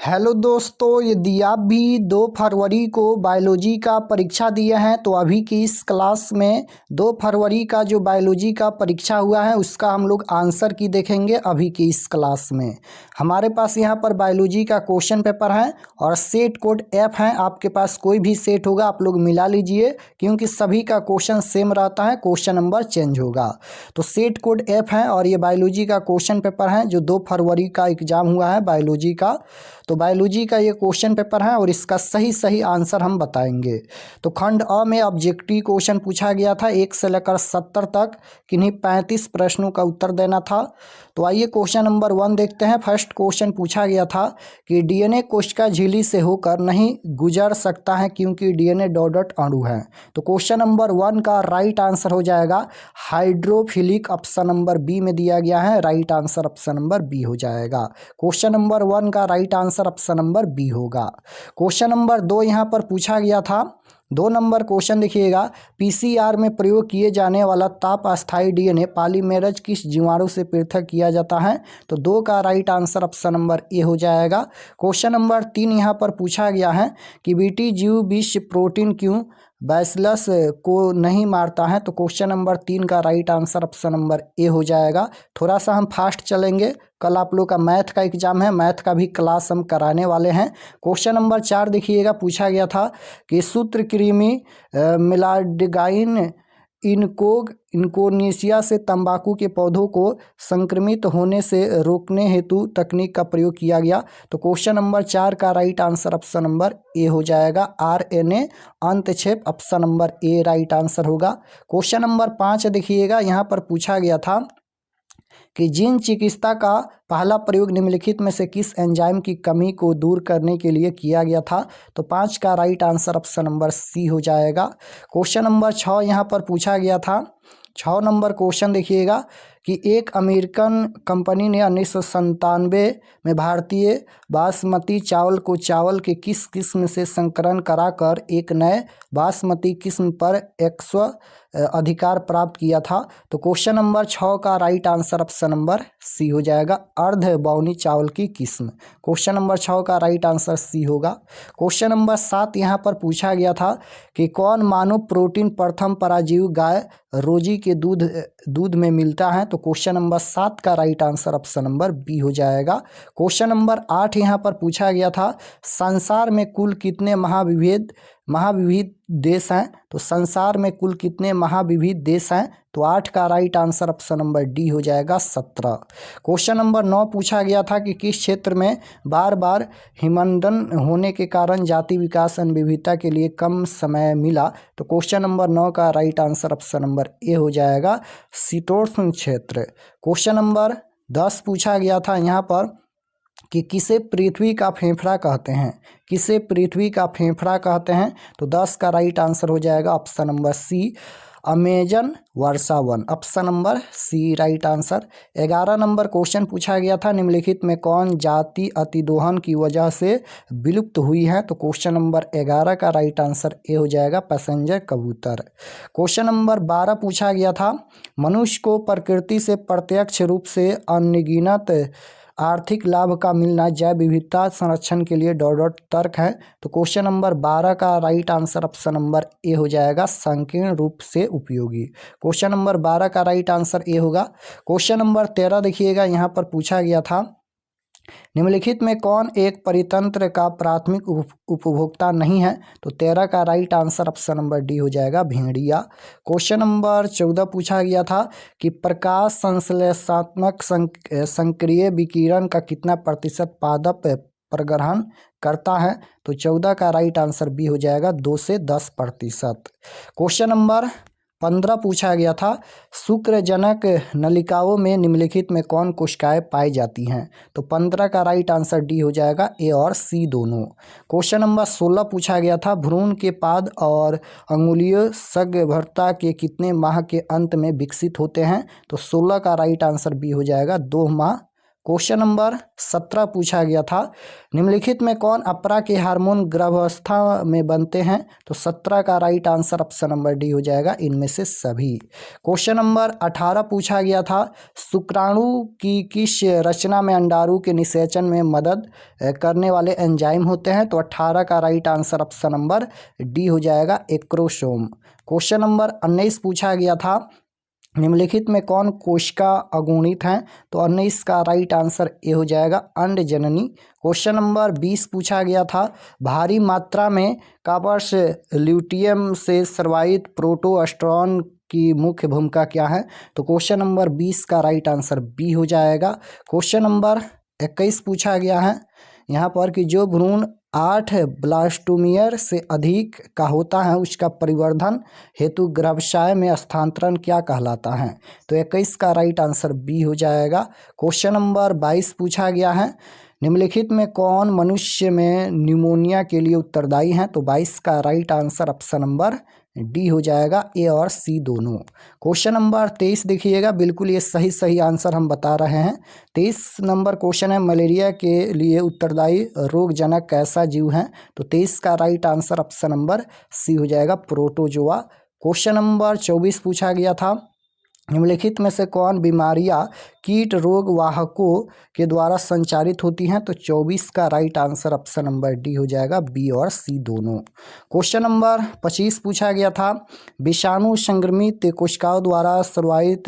Hello दोस्तों, यदि आप भी 2 फरवरी को बायोलॉजी का परीक्षा दिए हैं तो अभी की इस क्लास में 2 फरवरी का जो बायोलॉजी का परीक्षा हुआ है उसका हम लोग आंसर की देखेंगे। अभी की इस क्लास में हमारे पास यहाँ पर बायोलॉजी का क्वेश्चन पेपर है और सेट कोड ऐप है। आपके पास कोई भी सेट होगा आप लोग मिला लीजिए, क्योंकि सभी का क्वेश्चन सेम रहता है, क्वेश्चन नंबर चेंज होगा। तो सेट कोड ऐप है और ये बायोलॉजी का क्वेश्चन पेपर है जो 2 फरवरी का एग्जाम हुआ है बायोलॉजी का। तो बायोलॉजी का ये क्वेश्चन पेपर है और इसका सही सही आंसर हम बताएंगे। तो खंड अ में ऑब्जेक्टिव क्वेश्चन पूछा गया था 1 से लेकर 70 तक, किन्हीं 35 प्रश्नों का उत्तर देना था। तो आइए क्वेश्चन नंबर 1 देखते हैं। फर्स्ट क्वेश्चन पूछा गया था कि डीएनए कोशिका झिल्ली से होकर नहीं गुजर सकता है क्योंकि डीएनए डॉट अणु है। तो क्वेश्चन नंबर 1 का राइट आंसर हो जाएगा हाइड्रोफिलिक, ऑप्शन नंबर बी में दिया गया है। Right answer option number B हो जाएगा। क्वेश्चन नंबर 1 का right answer option number B होगा। क्वेश्चन नंबर 2 यहाँ पर पूछा गया था। 2 नंबर क्वेश्चन देखिएगा, पीसीआर में प्रयोग किए जाने वाला ताप अस्थायी डीएनए पॉलीमेरेज किस जीवाणु से पृथक किया जाता है। तो 2 का right answer option number A हो जाएगा। क्वेश्चन नंबर 3 यहाँ पर पूछा गया है कि बीटी जीव विष प्रोटीन क्यों बैसिलस को नहीं मारता है। तो क्वेश्चन नंबर 3 का right answer option number A हो जाएगा। थोड़ा सा हम फास्ट चलेंगे, कल आप लोग का मैथ का एग्जाम है, मैथ का भी क्लास हम कराने वाले हैं। क्वेश्चन नंबर 4 देखिएगा, पूछा गया था कि सूत्रकृमि मिलाडेगाइन इनकोनेशिया से तंबाकू के पौधों को संक्रमित होने से रोकने हेतु तकनीक का प्रयोग किया गया। तो क्वेश्चन नंबर 4 का right answer option number A हो जाएगा। आरएनए अंतक्षेप, option number A right answer होगा। क्वेश्चन नंबर 5 देखिएगा, यहाँ पर पूछा गया था कि जीन चिकित्सा का पहला प्रयोग निम्नलिखित में से किस एंजाइम की कमी को दूर करने के लिए किया गया था। तो 5 का right answer option number C हो जाएगा। क्वेश्चन नंबर 6 यहाँ पर पूछा गया था। 6 नंबर क्वेश्चन देखिएगा कि एक अमेरिकन कंपनी ने 1997 में भारतीय बासमती चावल को चावल के किस किस्म से संकरण कराकर एक नए बासमती किस्म पर अधिकार प्राप्त किया था। तो क्वेश्चन नंबर 6 का right answer option number C हो जाएगा। अर्ध बाउनी चावल की किस्म, क्वेश्चन नंबर 6 का राइट आंसर सी होगा। क्वेश्चन नंबर 7 यहाँ पर पूछा गया था कि कौन मानव प्रोटीन प्रथम पराजीव गाय रोजी के दूध में मिलता है। तो क्वेश्चन नंबर 7 का right answer option number B हो जाएगा। क्वेश्चन नंबर 8 यहाँ पर पूछा गया था, संसार में कुल कितने महाविविध देश हैं। तो संसार में कुल कितने महाविविध देश हैं। तो 8 का right answer option number D हो जाएगा 17। क्वेश्चन नंबर 9 पूछा गया था कि किस क्षेत्र में बार बार हिमनदन होने के कारण जाति विकास एवं विविधता के लिए कम समय मिला। तो क्वेश्चन नंबर 9 का right answer option number A हो जाएगा शीतोष्ण क्षेत्र। क्वेश्चन नंबर 10 पूछा गया था यहाँ पर कि किसे पृथ्वी का फेफड़ा कहते हैं। किसे पृथ्वी का फेफड़ा कहते हैं। तो 10 का राइट आंसर हो जाएगा ऑप्शन नंबर सी अमेजन वर्षावन, option number C right answer. 11 number question पूछा गया था, निम्नलिखित में कौन जाति अतिदोहन की वजह से विलुप्त हुई है। तो क्वेश्चन नंबर 11 का राइट आंसर ए हो जाएगा पैसेंजर कबूतर। क्वेश्चन नंबर 12 पूछा गया था, मनुष्य को प्रकृति से प्रत्यक्ष रूप से अनगिनत आर्थिक लाभ का मिलना जैव विविधता संरक्षण के लिए डॉट तर्क है। तो क्वेश्चन नंबर 12 का right answer option number A हो जाएगा संकीर्ण रूप से उपयोगी। क्वेश्चन नंबर 12 का राइट आंसर ए होगा। क्वेश्चन नंबर 13 देखिएगा, यहाँ पर पूछा गया था, निम्नलिखित में कौन एक परितंत्र का प्राथमिक उपभोक्ता नहीं है। तो 13 का right answer option number D हो जाएगा भेड़िया। क्वेश्चन नंबर 14 पूछा गया था कि प्रकाश संश्लेषणात्मक संक्रिय विकिरण का कितना प्रतिशत पादप प्रग्रहण करता है। तो 14 का राइट आंसर बी हो जाएगा 2 से 10%। क्वेश्चन नंबर 15 पूछा गया था, शुक्रजनक नलिकाओं में निम्नलिखित में कौन कोशिकाएं पाई जाती हैं। तो 15 का राइट आंसर डी हो जाएगा ए और सी दोनों। क्वेश्चन नंबर 16 पूछा गया था, भ्रूण के पाद और अंगुलीय सगर्भता के कितने माह के अंत में विकसित होते हैं। तो 16 का राइट आंसर बी हो जाएगा 2 माह। क्वेश्चन नंबर 17 पूछा गया था, निम्नलिखित में कौन अपरा के हार्मोन गर्भावस्था में बनते हैं? तो 17 का right answer option number D हो जाएगा, इनमें से सभी। क्वेश्चन नंबर 18 पूछा गया था, शुक्राणु की किस रचना में अंडाणु के निषेचन में मदद करने वाले एंजाइम होते हैं? तो 18 का right answer option number D हो जाएगा, एक्रोसोम। क्वेश्चन नंबर 19 पूछा गया था, निम्नलिखित में कौन कोशिका अगुणित हैं? तो 19 का राइट आंसर ए हो जाएगा, अंडजननी। क्वेश्चन नंबर 20 पूछा गया था, भारी मात्रा में कॉपर्स ल्यूटियम से स्रावित प्रोटोस्टेरोन की मुख्य भूमिका क्या है? तो क्वेश्चन नंबर 20 का राइट आंसर बी हो जाएगा। क्वेश्चन नंबर 21 पूछा गया है यहाँ पर कि जो भ्रूण 8 ब्लास्टोमियर से अधिक का होता है उसका परिवर्धन हेतु गर्भाशय में स्थानांतरण क्या कहलाता है? तो 21 का राइट आंसर बी हो जाएगा। क्वेश्चन नंबर 22 पूछा गया है, निम्नलिखित में कौन मनुष्य में न्यूमोनिया के लिए उत्तरदायी हैं? तो 22 का right answer option number D हो जाएगा, ए और सी दोनों। क्वेश्चन नंबर 23 देखिएगा, बिल्कुल ये सही आंसर हम बता रहे हैं। 23 नंबर क्वेश्चन है, मलेरिया के लिए उत्तरदायी रोगजनक कैसा जीव है? तो 23 का right answer option number C हो जाएगा, प्रोटोजोआ। क्वेश्चन नंबर 24 पूछा गया था, निम्नलिखित में से कौन बीमारियां कीट रोग वाहकों के द्वारा संचारित होती हैं? तो 24 का right answer option number D हो जाएगा, बी और सी दोनों। क्वेश्चन नंबर 25 पूछा गया था, विषाणु संक्रमित कोशिकाओं द्वारा स्रावित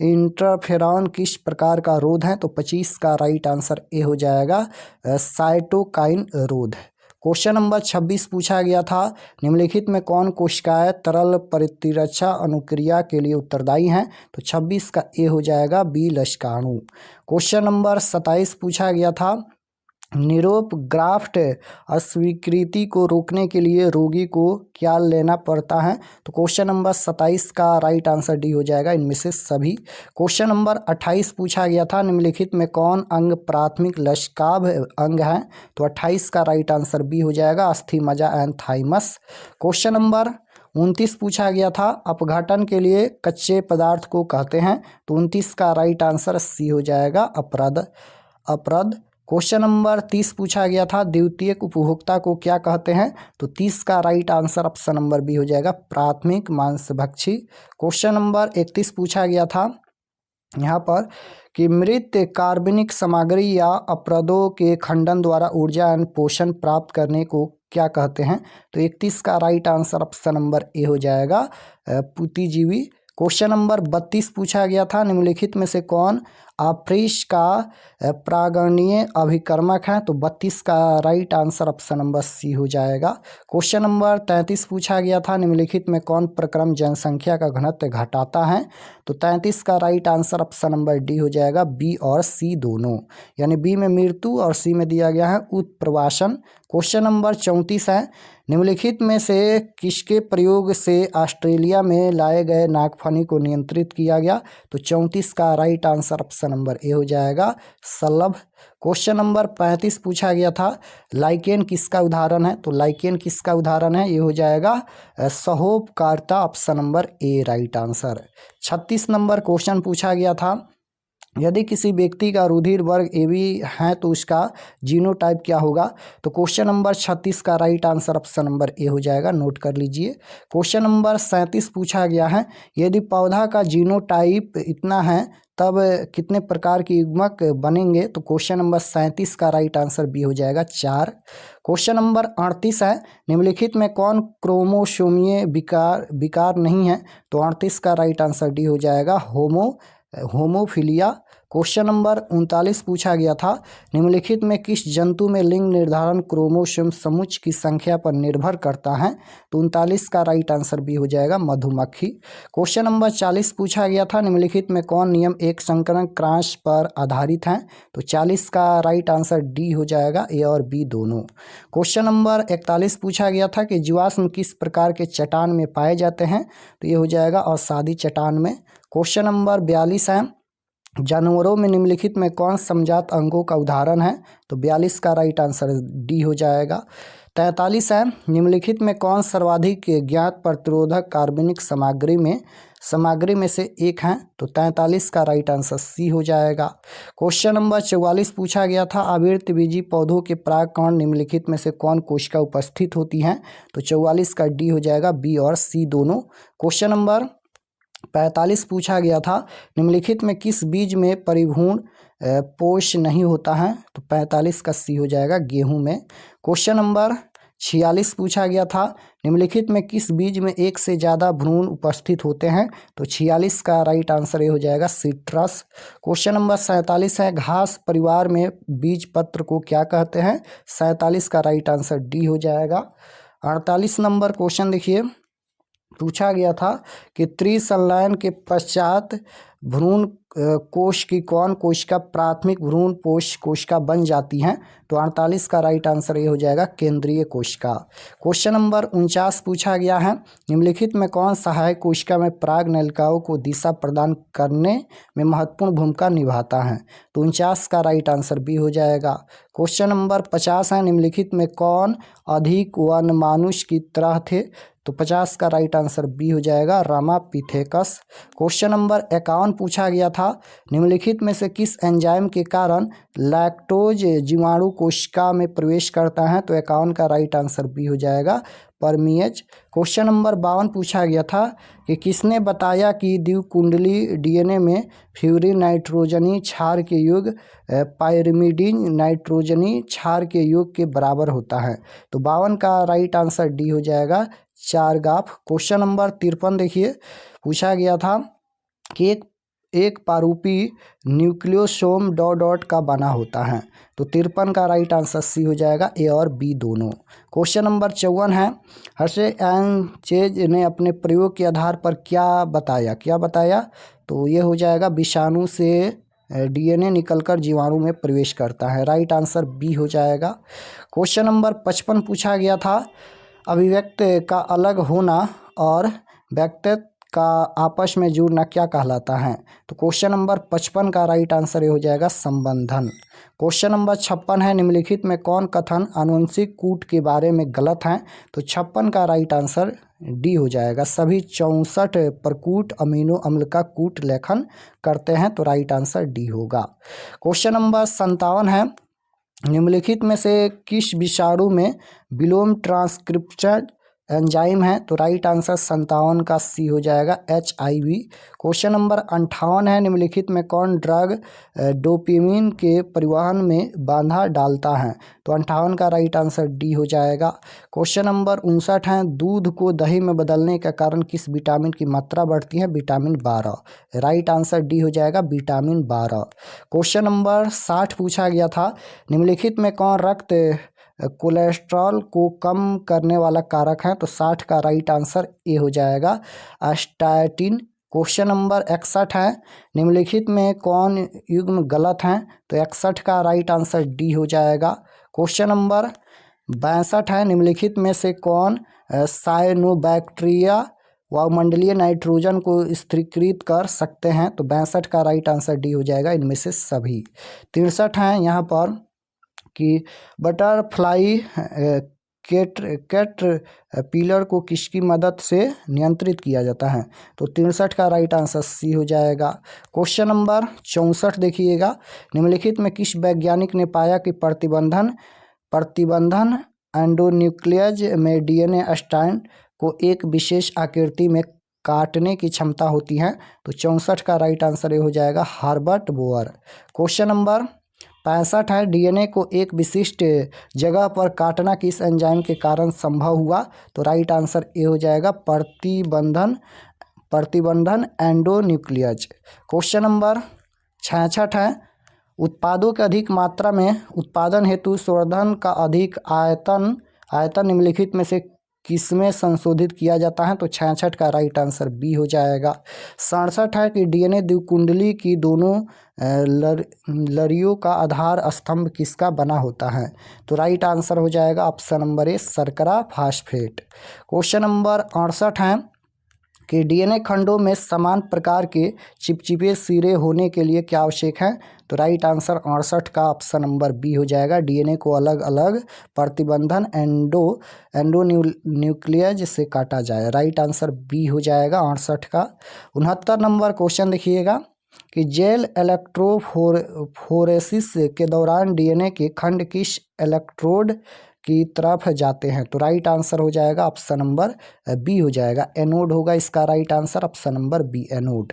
इंटरफेरॉन किस प्रकार का रोध है? तो 25 का राइट आंसर ए हो जाएगा, साइटोकाइन रोध। क्वेश्चन नंबर 26 पूछा गया था, निम्नलिखित में कौन कोशिकाएं तरल प्रतिरक्षा अनुक्रिया के लिए उत्तरदायी हैं? तो 26 का ए हो जाएगा, बी लक्षणाणु। क्वेश्चन नंबर 27 पूछा गया था, निरोप ग्राफ्ट अस्वीकृति को रोकने के लिए रोगी को क्या लेना पड़ता है? तो क्वेश्चन नंबर 27 का राइट आंसर डी हो जाएगा, इनमें से सभी। क्वेश्चन नंबर 28 पूछा गया था, निम्नलिखित में कौन अंग प्राथमिक लसकाभ अंग है? तो 28 का राइट आंसर बी हो जाएगा, अस्थि मज्जा एंड थाइमस। क्वेश्चन नंबर 29 पूछा गया था, अपघटन के लिए कच्चे पदार्थ को कहते हैं? तो 29 का राइट आंसर सी हो जाएगा, अपरद। क्वेश्चन नंबर 30 पूछा गया था, द्वितीयक उपभोक्ता को क्या कहते हैं? तो 30 का right answer option number B हो जाएगा, प्राथमिक मांसभक्षी। क्वेश्चन नंबर 31 पूछा गया था यहाँ पर कि मृत कार्बनिक सामग्री या अपरदों के खंडन द्वारा ऊर्जा एवं पोषण प्राप्त करने को क्या कहते हैं? तो 31 का right answer option number A हो जाएगा, पुष्टिजीवी। क्वेश्चन नंबर 32 पूछा गया था, निम्नलिखित में से कौन आफ्रिश का प्रागणीय अभिकर्मक है? तो 32 का right answer option number C हो जाएगा। क्वेश्चन नंबर 33 पूछा गया था, निम्नलिखित में कौन प्रक्रम जनसंख्या का घनत्व घटाता है? तो 33 का right answer option number D हो जाएगा, बी और सी दोनों, यानी बी में मृत्यु और सी में दिया गया है उत्प्रवासन। क्वेश्चन नंबर 34 है, निम्नलिखित में से किसके प्रयोग से ऑस्ट्रेलिया में लाए गए नागफनी को नियंत्रित किया गया? तो 34 का right answer option number A हो जाएगा, सलभ। क्वेश्चन नंबर 35 पूछा गया था, लाइकेन किसका उदाहरण है? तो लाइकेन किसका उदाहरण है? ये हो जाएगा सहोपकारिता, option number A right answer. 36 number question पूछा गया था, यदि किसी व्यक्ति का रुधिर वर्ग AB है तो उसका जीनोटाइप क्या होगा? तो क्वेश्चन नंबर 36 का right answer option number A हो जाएगा, नोट कर लीजिए। क्वेश्चन नंबर 37 पूछा गया है, यदि पौधा का जीनोटाइप इतना है तब कितने प्रकार के युग्मक बनेंगे? तो क्वेश्चन नंबर 37 का राइट आंसर बी हो जाएगा, 4। क्वेश्चन नंबर 38 है, निम्नलिखित में कौन क्रोमोसोमीय विकार नहीं है? तो 38 का राइट आंसर डी हो जाएगा, होमोफिलिया। क्वेश्चन नंबर 39 पूछा गया था, निम्नलिखित में किस जंतु में लिंग निर्धारण क्रोमोसोम समुच्चय की संख्या पर निर्भर करता है? तो 39 का राइट आंसर बी हो जाएगा, मधुमक्खी। क्वेश्चन नंबर 40 पूछा गया था, निम्नलिखित में कौन नियम एक संकरण क्रॉस पर आधारित है? तो 40 का राइट आंसर डी हो जाएगा, ए और बी दोनों। क्वेश्चन नंबर 41 पूछा गया था कि जीवाश्म किस प्रकार के चट्टान में पाए जाते हैं? तो ये हो जाएगा अवसादी चट्टान में। क्वेश्चन नंबर 42 है, जानवरों में निम्नलिखित में कौन समजात अंगों का उदाहरण है? तो 42 का राइट आंसर डी हो जाएगा। 43 है, निम्नलिखित में कौन सर्वाधिक ज्ञात प्रतिरोधक कार्बनिक सामग्री में सामग्री में से एक हैं, तो 43 का राइट आंसर सी हो जाएगा। क्वेश्चन नंबर 44 पूछा गया था, आवृतबीजी पौधों के परागकण निम्नलिखित में से कौन कोशिका उपस्थित होती हैं, तो 44 का डी हो जाएगा, बी और सी दोनों। क्वेश्चन नंबर 45 पूछा गया था, निम्नलिखित में किस बीज में परिभ्रूण पोष नहीं होता है, तो 45 का सी हो जाएगा, गेहूं में। क्वेश्चन नंबर 46 पूछा गया था, निम्नलिखित में किस बीज में एक से ज़्यादा भ्रूण उपस्थित होते हैं, तो 46 का राइट आंसर ये हो जाएगा, सिट्रस। क्वेश्चन नंबर 47 है, घास परिवार में बीज पत्र को क्या कहते हैं, 47 का राइट आंसर डी हो जाएगा। 48 नंबर क्वेश्चन देखिए, पूछा गया था कि त्रिसंलयन के पश्चात भ्रूण कोश की कौन कोशिका प्राथमिक भ्रूण पोष कोशिका बन जाती हैं, तो 48 का राइट आंसर ये हो जाएगा, केंद्रीय कोशिका। क्वेश्चन नंबर 49 पूछा गया है, निम्नलिखित में कौन सहायक कोशिका में पराग नलिकाओं को दिशा प्रदान करने में महत्वपूर्ण भूमिका निभाता है, तो 49 का राइट आंसर बी हो जाएगा। क्वेश्चन नंबर 50 है, निम्नलिखित में कौन अधिक वनमानुष की तरह थे, तो 50 का राइट आंसर बी हो जाएगा, रामापिथेकस। क्वेश्चन नंबर 51 पूछा गया था, निम्नलिखित में से किस एंजाइम के कारण लैक्टोज जीवाणु कोशिका में प्रवेश करता है, तो 51 का राइट आंसर बी हो जाएगा, परमीएज। क्वेश्चन नंबर 52 पूछा गया था कि किसने बताया कि द्विकुंडली डीएनए में फ्यूरिन नाइट्रोजनी क्षार के योग पायरिमिडीन नाइट्रोजनी क्षार के योग के बराबर होता है, तो 52 का राइट आंसर डी हो जाएगा, चारगाफ। क्वेश्चन नंबर 53 देखिए, पूछा गया था कि एक पारूपी न्यूक्लियोसोम डॉट डॉट का बना होता है, तो 53 का राइट आंसर सी हो जाएगा, ए और बी दोनों। क्वेश्चन नंबर 54 है, हर्शे एंड चेज ने अपने प्रयोग के आधार पर क्या बताया, तो ये हो जाएगा, विषाणु से डीएनए निकलकर जीवाणु में प्रवेश करता है, राइट आंसर बी हो जाएगा। क्वेश्चन नंबर 55 पूछा गया था, अभिव्यक्त का अलग होना और व्यक्तित्व का आपस में जुड़ना क्या कहलाता है, तो क्वेश्चन नंबर 55 का राइट आंसर ये हो जाएगा, संबंधन। क्वेश्चन नंबर 56 है, निम्नलिखित में कौन कथन आनुवंशिक कूट के बारे में गलत है, तो 56 का राइट आंसर डी हो जाएगा, सभी 64 प्रकूट अमीनो अम्ल का कूट लेखन करते हैं, तो राइट आंसर डी होगा। क्वेश्चन नंबर 57 है, निम्नलिखित में से किस विषाणु में विलोम ट्रांसक्रिप्शन एंजाइम है, तो राइट आंसर 57 का सी हो जाएगा, HIV। क्वेश्चन नंबर 58 है, निम्नलिखित में कौन ड्रग डोपामिन के परिवहन में बाधा डालता है, तो 58 का राइट आंसर डी हो जाएगा। क्वेश्चन नंबर 59 है, दूध को दही में बदलने का कारण किस विटामिन की मात्रा बढ़ती है, विटामिन 12, राइट आंसर डी हो जाएगा, विटामिन 12। क्वेश्चन नंबर 60 पूछा गया था, निम्नलिखित में कौन रक्त कोलेस्ट्रॉल को कम करने वाला कारक है, तो 60 का राइट आंसर ए हो जाएगा, स्टैटिन। क्वेश्चन नंबर 61 है, निम्नलिखित में कौन युग्म गलत है, तो 61 का राइट आंसर डी हो जाएगा। क्वेश्चन नंबर 62 है, निम्नलिखित में से कौन साइनोबैक्टीरिया वायुमंडलीय नाइट्रोजन को स्थिरीकृत कर सकते हैं, तो 62 का राइट आंसर डी हो जाएगा, इनमें से सभी। 63 है यहाँ पर कि बटरफ्लाई कैटरपिलर को किसकी मदद से नियंत्रित किया जाता है, तो 63 का राइट आंसर सी हो जाएगा। क्वेश्चन नंबर 64 देखिएगा, निम्नलिखित में किस वैज्ञानिक ने पाया कि प्रतिबंधन एंडोन्यूक्लियज में डीएनए स्ट्रैंड को एक विशेष आकृति में काटने की क्षमता होती है, तो 64 का राइट आंसर ये हो जाएगा, हर्बर्ट बोअर। क्वेश्चन नंबर 65 है, डीएनए को एक विशिष्ट जगह पर काटना किस एंजाइम के कारण संभव हुआ, तो राइट आंसर ए हो जाएगा, प्रतिबंधन एंडोन्यूक्लियज। क्वेश्चन नंबर 66 है, उत्पादों के अधिक मात्रा में उत्पादन हेतु संवर्धन का अधिक आयतन निम्नलिखित में से किसमें संशोधित किया जाता है, तो 66 का राइट आंसर बी हो जाएगा। 67 है कि डीएनए द्विकुंडली की दोनों लड़ियों का आधार स्तंभ किसका बना होता है, तो राइट आंसर हो जाएगा ऑप्शन नंबर ए, शर्करा फास्फेट। क्वेश्चन नंबर 68 है, कि डीएनए खंडों में समान प्रकार के चिपचिपे सिरे होने के लिए क्या आवश्यक है? तो राइट आंसर 68 का ऑप्शन नंबर बी हो जाएगा। डीएनए को अलग अलग प्रतिबंधन न्यूक्लियस से काटा जाए। राइट आंसर बी हो जाएगा 68 का। 69 नंबर क्वेश्चन देखिएगा कि जेल इलेक्ट्रोफोरेसिस के दौरान डीएनए के खंड किस इलेक्ट्रोड की तरफ जाते हैं? तो राइट आंसर हो जाएगा ऑप्शन नंबर बी हो जाएगा, एनोड होगा इसका right answer, option number B anode.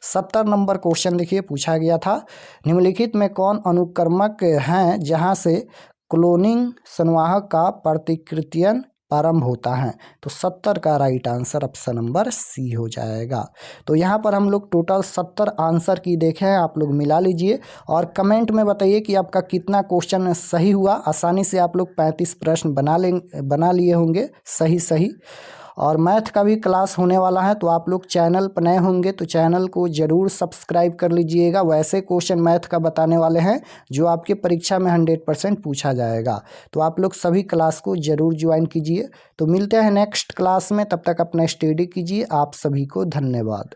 70 number question देखिए, पूछा गया था निम्नलिखित में कौन अनुक्रमक हैं जहां से क्लोनिंग संवाहक का प्रतिकृतियन प्रारंभ होता है? तो 70 का right answer option number C हो जाएगा। तो यहाँ पर हम लोग टोटल 70 आंसर की देखे हैं, आप लोग मिला लीजिए और कमेंट में बताइए कि आपका कितना क्वेश्चन सही हुआ। आसानी से आप लोग 35 प्रश्न बना लिए होंगे सही। और मैथ का भी क्लास होने वाला है, तो आप लोग चैनल पर नए होंगे तो चैनल को ज़रूर सब्सक्राइब कर लीजिएगा। वैसे क्वेश्चन मैथ का बताने वाले हैं जो आपके परीक्षा में 100% पूछा जाएगा, तो आप लोग सभी क्लास को ज़रूर ज्वाइन कीजिए। तो मिलते हैं नेक्स्ट क्लास में, तब तक अपना स्टडी कीजिए। आप सभी को धन्यवाद।